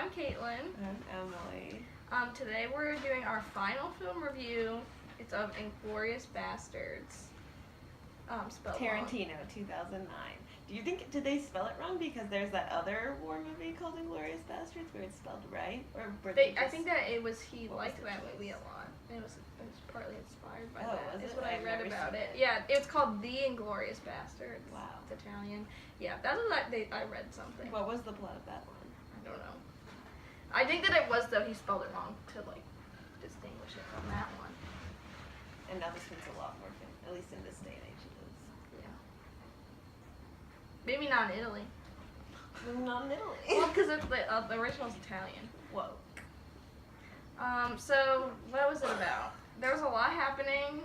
I'm Caitlin. I'm Emily. Today we're doing our final film review. It's of Inglourious Basterds. Spelled Tarantino, 2009. Do you think, did they spell it wrong because there's that other war movie called Inglourious Basterds where it's spelled right? Or were they I think that it was, he liked that movie a lot. It was partly inspired by that. Is what I read about it. Yeah, it's called The Inglourious Basterds. Wow. It's Italian. Yeah, that's what I read something. What was the plot of that one? I don't know. I think that it was, though, he spelled it wrong to, like, distinguish it from that one. And now this one's a lot more famous, at least in this day and age it is. Yeah. Maybe not in Italy. Not in Italy. Well, because the original's Italian. Whoa. So, what was it about? There was a lot happening.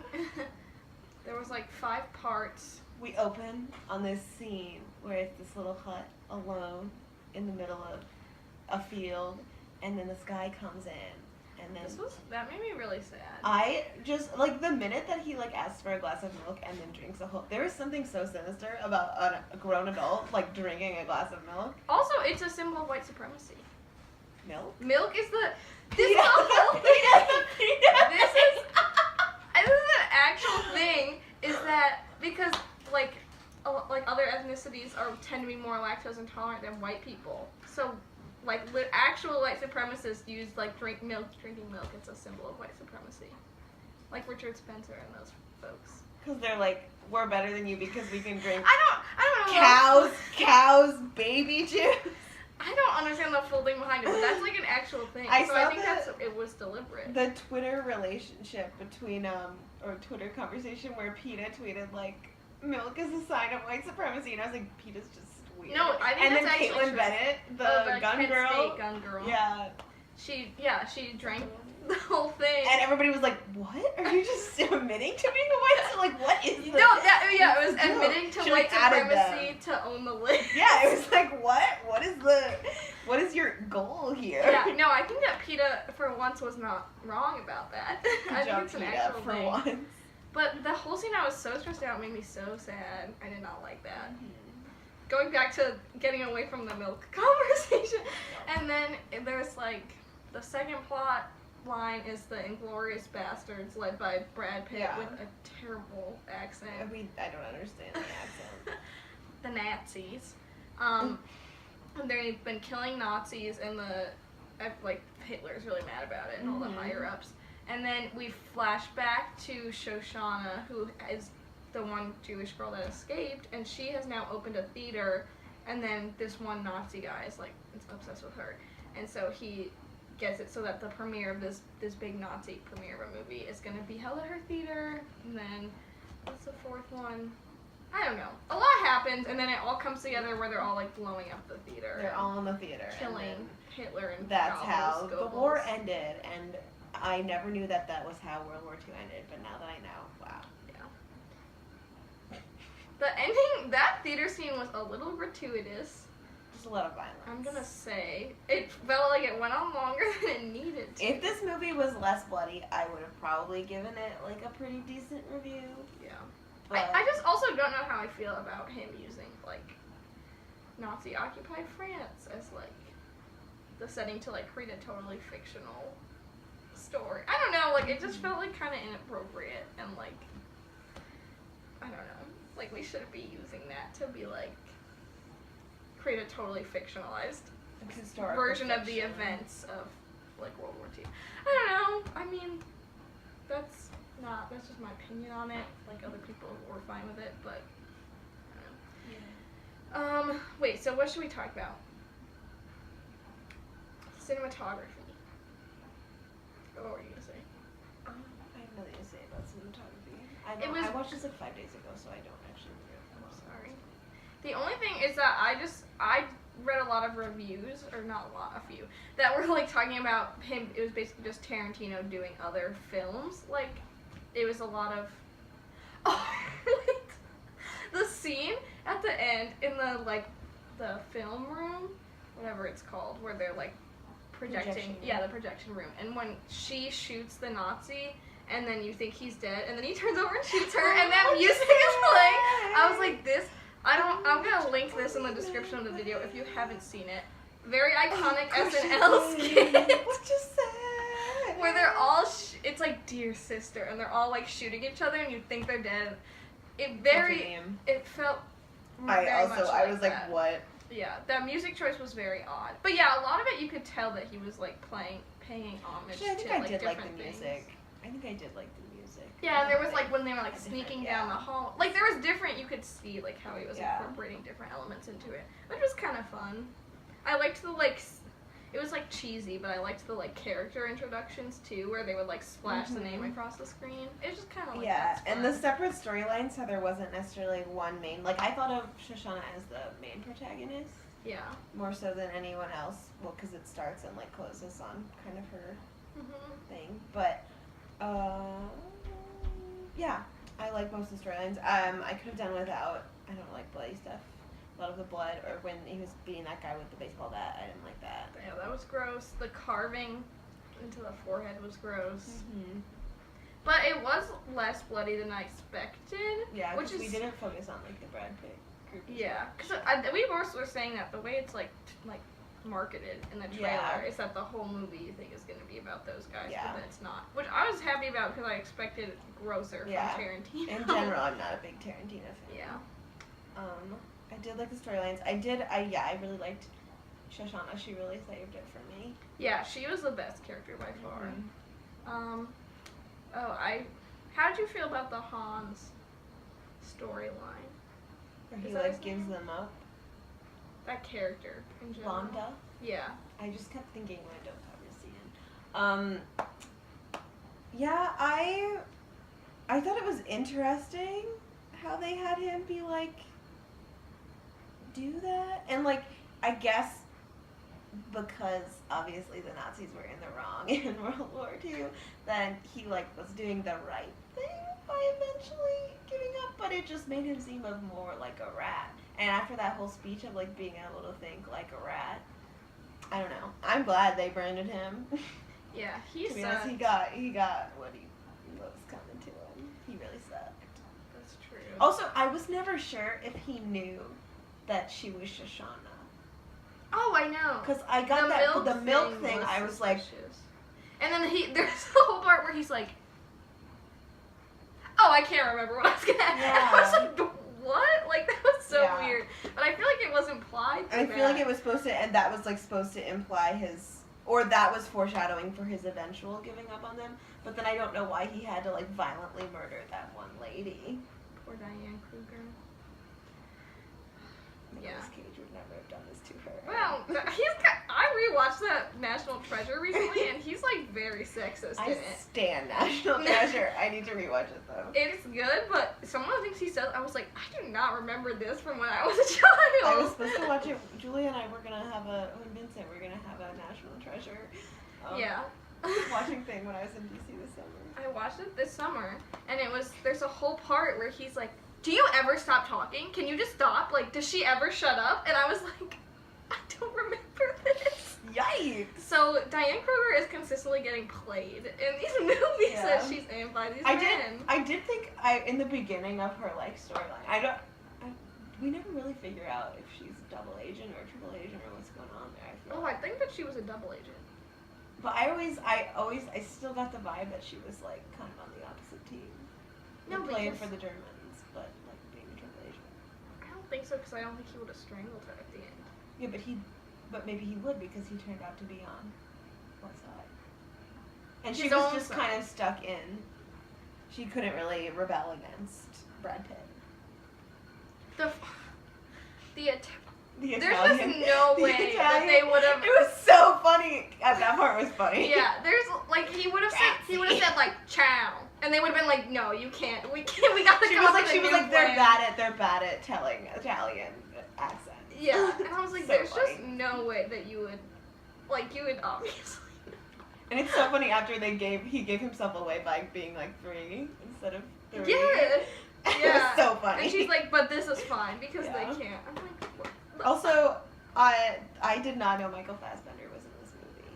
There was, like, 5 parts. We open on this scene where it's this little hut alone in the middle of a field, and then this guy comes in, and then that made me really sad. I just, like, the minute that he, like, asks for a glass of milk and then drinks a whole, there is something so sinister about a grown adult, like, drinking a glass of milk. Also, it's a symbol of white supremacy. Milk? Milk is this is the whole thing. This is an actual thing, is that because, like other ethnicities tend to be more lactose intolerant than white people. So, like, actual white supremacists use, like, drinking milk. It's a symbol of white supremacy. Like Richard Spencer and those folks. Because they're like, we're better than you because we can drink I don't know. cows, baby juice. I don't understand the full thing behind it, but that's, like, an actual thing. I think it was deliberate. The Twitter relationship between, or Twitter conversation where PETA tweeted, like, milk is a sign of white supremacy, and I was like, PETA's just weird. No, I think that's actually Caitlin true. Bennett, the gun Kent girl. State gun girl. Yeah. She drank the whole thing. And everybody was like, what? Are you just admitting to being a white supremacist? Like, what is this? No, it was admitting to white supremacy to own the list. Yeah, it was like, what? What is your goal here? Yeah, no, I think that PETA, for once, was not wrong about that. I think it's an actual for thing. once. But the whole scene, I was so stressed out, made me so sad. I did not like that. Going back to getting away from the milk conversation. And then there's, like, the second plot line is the Inglourious Basterds, led by Brad Pitt with a terrible accent. I don't understand the accent. The Nazis. They've been killing Nazis, and Hitler's really mad about it, and all the higher-ups. And then we flash back to Shoshana, who is the one Jewish girl that escaped, and she has now opened a theater, and then this one Nazi guy is, like, obsessed with her. And so he gets it so that the premiere of this big Nazi premiere of a movie is going to be held at her theater, and then what's the fourth one? I don't know. A lot happens, and then it all comes together where they're all, like, blowing up the theater. They're all in the theater. Killing Hitler and that's how Goebbels. the war ended, and I never knew that was how World War II ended, but now that I know, wow. Yeah. The ending, that theater scene was a little gratuitous. Just a lot of violence. I'm gonna say, it felt like it went on longer than it needed to. If this movie was less bloody, I would have probably given it, like, a pretty decent review. Yeah. But I just also don't know how I feel about him using, like, Nazi-occupied France as, like, the setting to, like, create a totally fictional story. I don't know, like, it just felt, like, kind of inappropriate, and, like, I don't know, like, we shouldn't be using that to be, like, create a totally fictionalized version of the events of, like, World War II. I don't know, I mean, that's just my opinion on it. Like, other people were fine with it, but I don't know. Wait, so what should we talk about? Cinematography. What were you gonna say? I have nothing to say about cinematography. I watched this like 5 days ago, so I don't actually remember. I'm sorry. The only thing is that I read a lot of reviews, or not a lot, a few, that were, like, talking about him. It was basically just Tarantino doing other films. Like, it was a lot of, the scene at the end in the film room, whatever it's called, where they're, like, projecting, the projection room, and when she shoots the Nazi, and then you think he's dead, and then he turns over and shoots her, and that music is playing. I was like, I'm gonna link this in the description of the video if you haven't seen it. very iconic What you SNL say? skit. What you say? Where they're all, it's like Dear Sister, and they're all like shooting each other, and you think they're dead. It felt. I was was like, that. what? Yeah, that music choice was very odd. But yeah, a lot of it you could tell that he was like paying homage Actually, I think to I like did different like the things. music. I think I did like the music. Yeah, and there was like when they were like Different, sneaking yeah. down the hall, like there was different. You could see like how he was incorporating different elements into it, which was kind of fun. I liked the like. It was like cheesy, but I liked the like character introductions too, where they would like splash the name across the screen. It was just kind of like and the separate storylines, so there wasn't necessarily one main. Like I thought of Shoshana as the main protagonist. Yeah. More so than anyone else. Well, because it starts and like closes on kind of her thing. But yeah, I like most of the storylines. I could have done without. I don't like bloody stuff. A lot of the blood, or when he was beating that guy with the baseball bat, I didn't like that. Yeah, that was gross. The carving into the forehead was gross. But it was less bloody than I expected. Yeah, which is we didn't focus on like the Brad Pitt group. Yeah, because we were saying that the way it's like marketed in the trailer is that the whole movie you think is going to be about those guys, but then it's not. Which I was happy about because I expected grosser from Tarantino. In general, I'm not a big Tarantino fan. Yeah. I did like the storylines. I really liked Shoshana. She really saved it for me. Yeah, she was the best character by far. How did you feel about the Hans storyline? Where he like gives them up. That character in general. Vonda? Yeah. I just kept thinking when I don't cover scene. Yeah, I thought it was interesting how they had him be like do that, and like I guess because obviously the Nazis were in the wrong in World War II, then he like was doing the right thing by eventually giving up, but it just made him seem of more like a rat. And after that whole speech of like being able to think like a rat, I don't know. I'm glad they branded him. Yeah, he to be honest, he got what was coming to him. He really sucked. That's true. Also, I was never sure if he knew that she was Shoshana. Oh, I know. Because I got the milk thing. I was like, and then there's the whole part where he's like, oh, I can't remember what I was gonna. Yeah. I was like, what? Like that was so weird. But I feel like it was implied. I feel like it was supposed to, and that was like supposed to imply his, or that was foreshadowing for his eventual giving up on them. But then I don't know why he had to like violently murder that one lady. Poor Diane Kruger. Nicolas Cage would never have done this to her. Well, I rewatched that National Treasure recently, and he's like very sexist in it. I stan National Treasure. I need to rewatch it though. It's good, but some of the things he says, I was like, I do not remember this from when I was a child. I was supposed to watch it. Julia and I were gonna have when Vincent, we're gonna have a National Treasure. Watching thing when I was in DC this summer. I watched it this summer, and there's a whole part where he's like, do you ever stop talking? Can you just stop? Like, does she ever shut up? And I was like, I don't remember this. Yikes! So Diane Kruger is consistently getting played in these movies that she's in by these men. I did think in the beginning of her like storyline, we never really figure out if she's a double agent or a triple agent or what's going on there. I think that she was a double agent. But I still got the vibe that she was like kind of on the opposite team. No, playing for the Germans, but like being a triple agent. I don't think so, because I don't think he would have strangled her at the end. Yeah, but maybe he would, because he turned out to be on what side? And she was just kind of stuck in. She couldn't really rebel against Brad Pitt. There's just no way that they would have. It was so funny. That part was funny. Yeah, there's like he would have said like chow, and they would have been like, no, you can't. We gotta come up with a new plan. they're bad at telling Italian accents. Yeah, and I was like, there's just no way that you would obviously. And it's so funny after he gave himself away by being like 3 instead of 3. Yeah. It was so funny. And she's like, but this is fine because they can't. I'm like, what? Also, I did not know Michael Fassbender was in this movie.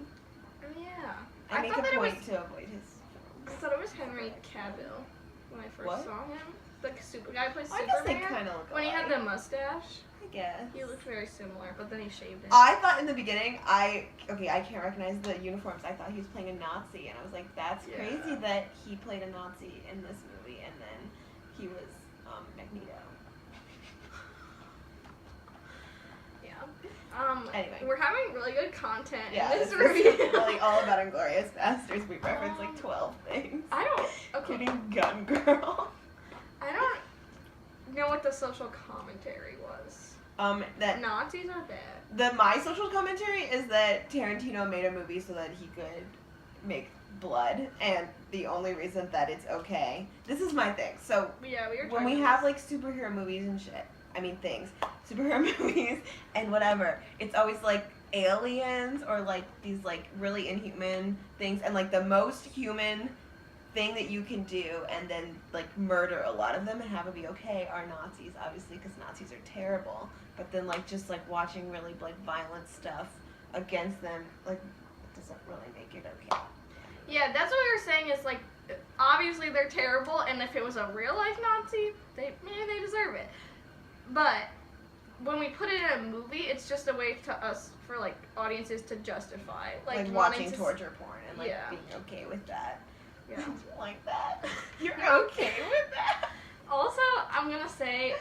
Oh yeah. I make a point to avoid his films. I thought it was Henry Cavill when I first saw him. The guy who plays Superman. I guess they kind of look when he had the mustache. I guess. He looked very similar, but then he shaved it. I thought in the beginning, I can't recognize the uniforms. I thought he was playing a Nazi, and I was like, that's crazy that he played a Nazi in this movie, and then he was Magneto. Anyway. We're having really good content Yeah, in this this review. is really all about Inglourious Basterds. We referenced like 12 things. I don't. Okay. Including Gun Girl. I don't know what the social commentary was. That Nazis are bad. my social commentary is that Tarantino made a movie so that he could make blood, and the only reason that it's okay. This is my thing. So Yeah, we were when we have like superhero movies and shit, superhero movies and whatever, it's always like aliens or like these like really inhuman things, and like the most human thing that you can do and then like murder a lot of them and have it be okay are Nazis, obviously, because Nazis are terrible. But then like just like watching really like violent stuff against them, like it doesn't really make it okay. Yeah, that's what we were saying is like, obviously they're terrible, and if it was a real life Nazi, they deserve it. But when we put it in a movie, it's just a way to us, for like audiences to justify Like watching torture porn and like being okay with that. Yeah. Like that. You're okay with that? Also, I'm gonna say,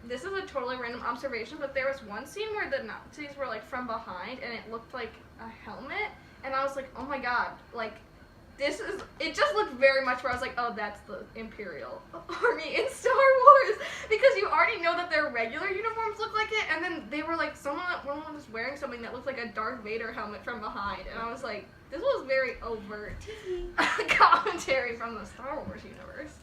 this is a totally random observation, but there was one scene where the Nazis were like from behind, and it looked like a helmet, and I was like, oh my god, like, it just looked very much where I was like, oh, that's the Imperial Army in Star Wars, because you already know that their regular uniforms look like it, and then they were like, someone was wearing something that looked like a Darth Vader helmet from behind, and I was like, this was very overt commentary from the Star Wars universe.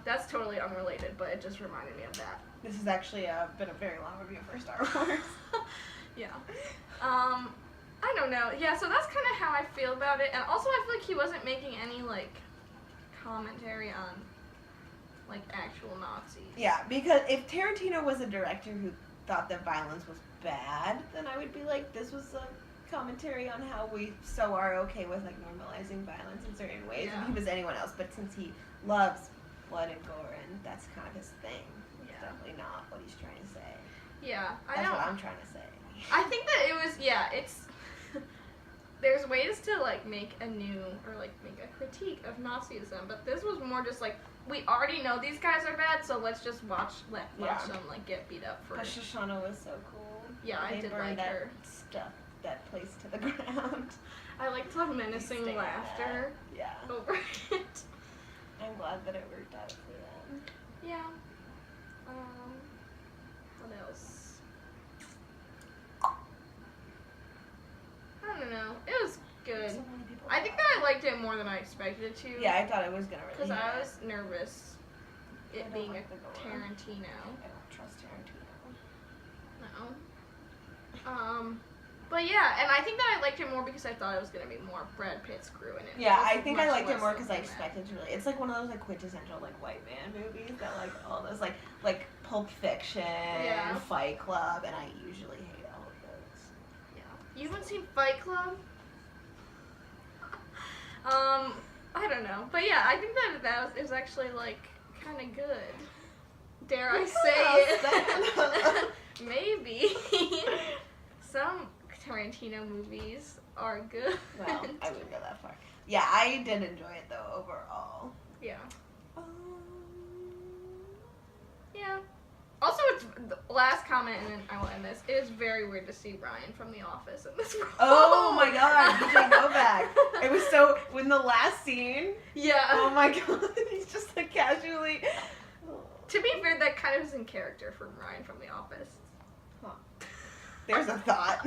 That's totally unrelated, but it just reminded me of that. This has actually been a very long review for Star Wars. Yeah. I don't know. Yeah, so that's kind of how I feel about it. And also, I feel like he wasn't making any, like, commentary on, like, actual Nazis. Yeah, because if Tarantino was a director who thought that violence was bad, then I would be like, this was a commentary on how we so are okay with, like, normalizing violence in certain ways. Yeah. If he was anyone else, but since he loves blood and gore, and that's kind of his thing, it's definitely not what he's trying to say. Yeah, That's what I'm trying to say. I think that it was, it's... There's ways to, like, make a new, or, like, make a critique of Nazism, but this was more just, like, we already know these guys are bad, so let's just watch them, like, get beat up for But Shoshana was so cool. Yeah, I did like that her. stuff, that place to the ground. I liked the menacing laughter over it. I'm glad that it worked out for them. Yeah. What else? I don't know. It was good. So many people I think that I liked it more than I expected it to. Yeah, I thought it was gonna really. Because I was nervous. It being like a Tarantino. I don't trust Tarantino. No. But yeah, and I think that I liked it more because I thought it was gonna be more Brad Pitt's crew in it. Yeah, It I was think I much liked it less more because I than that. expected to really. It's like one of those like quintessential like white man movies that like all those like Pulp Fiction, Fight Club, and I usually hate all of those. Yeah. You haven't seen Fight Club? I don't know, but yeah, I think that was actually like kind of good. Dare I say it? Maybe. Some Tarantino movies are good. Well, I wouldn't go that far. Yeah, I did enjoy it though overall. Yeah. Yeah. Also, it's the last comment, and then I will end this. It is very weird to see Ryan from The Office in this role. Oh my god, DJ Novak. It was so, when the last scene, Yeah. oh my god, he's just like casually. To be fair, that kind of is in character for Ryan from The Office. There's a thought.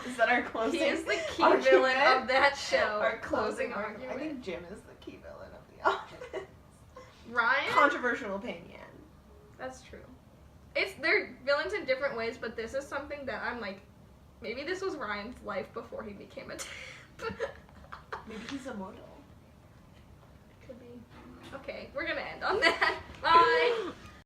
Is that our closing He is the key argument? villain of that show. Our closing argument. I think Jim is the key villain of The Office. Ryan? Controversial opinion. That's true. They're villains in different ways, but this is something that I'm like, maybe this was Ryan's life before he became a temp. Maybe he's immortal. Could be. Okay, we're gonna end on that. Bye!